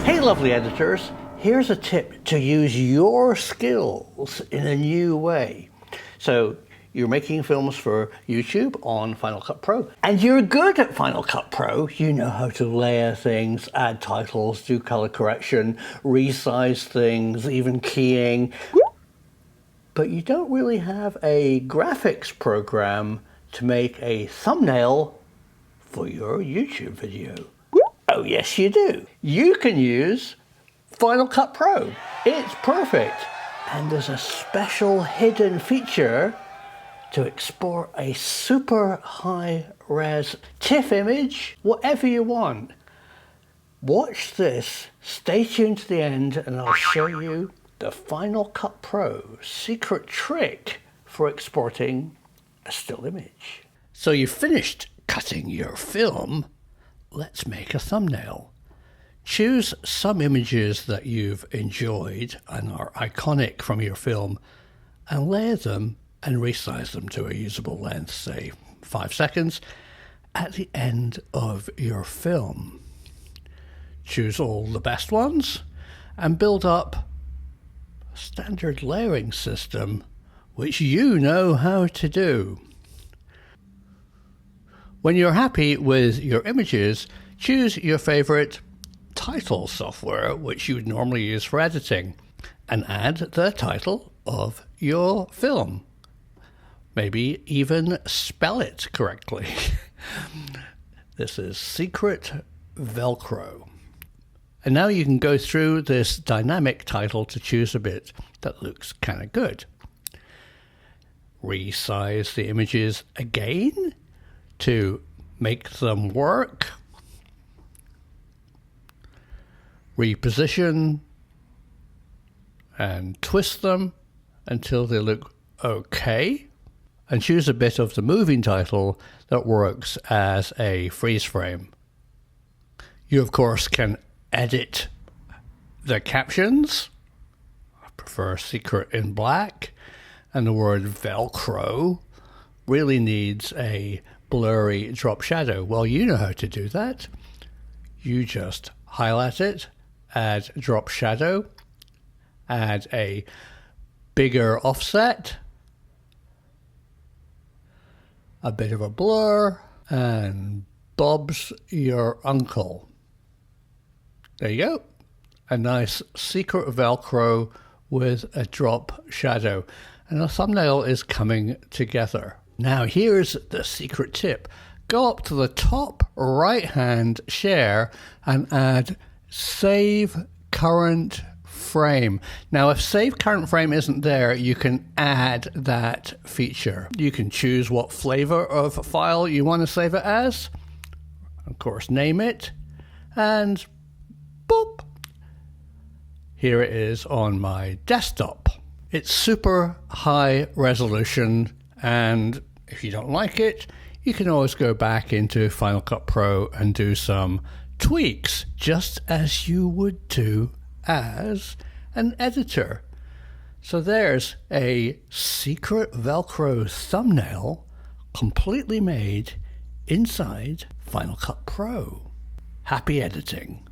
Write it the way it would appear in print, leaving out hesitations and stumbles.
Hey lovely editors, here's a tip to use your skills in a new way. So you're making films for YouTube on Final Cut Pro, and you're good at Final Cut Pro. You know how to layer things, add titles, do color correction, resize things, even keying. But you don't really have a graphics program to make a thumbnail for your YouTube video. Oh yes you do. You can use Final Cut Pro. It's perfect. And there's a special hidden feature to export a super high res TIFF image, whatever you want. Watch this, stay tuned to the end, and I'll show you the Final Cut Pro secret trick for exporting a still image. So you've finished cutting your film. Let's make a thumbnail. Choose some images that you've enjoyed and are iconic from your film and layer them and resize them to a usable length, say 5 seconds, at the end of your film. Choose all the best ones and build up a standard layering system which you know how to do. When you're happy with your images, choose your favorite title software which you would normally use for editing and add the title of your film. Maybe even spell it correctly. This is Secret Velcro. And now you can go through this dynamic title to choose a bit that looks kind of good. Resize the images again to make them work. Reposition and twist them until they look okay. And choose a bit of the moving title that works as a freeze frame. You of course can edit the captions. I prefer secret in black, and the word Velcro really needs a blurry drop shadow. Well, you know how to do that. You just highlight it, add drop shadow, add a bigger offset, a bit of a blur, and Bob's your uncle. There you go. A nice secret Velcro with a drop shadow. And the thumbnail is coming together. Now here's the secret tip. Go up to the top right-hand share and add Save Current Frame. Now if Save Current Frame isn't there, you can add that feature. You can choose what flavor of file you want to save it as. Of course, name it, and boop! Here it is on my desktop. It's super high resolution, and if you don't like it, you can always go back into Final Cut Pro and do some tweaks, just as you would do as an editor. So there's a secret Velcro thumbnail completely made inside Final Cut Pro. Happy editing.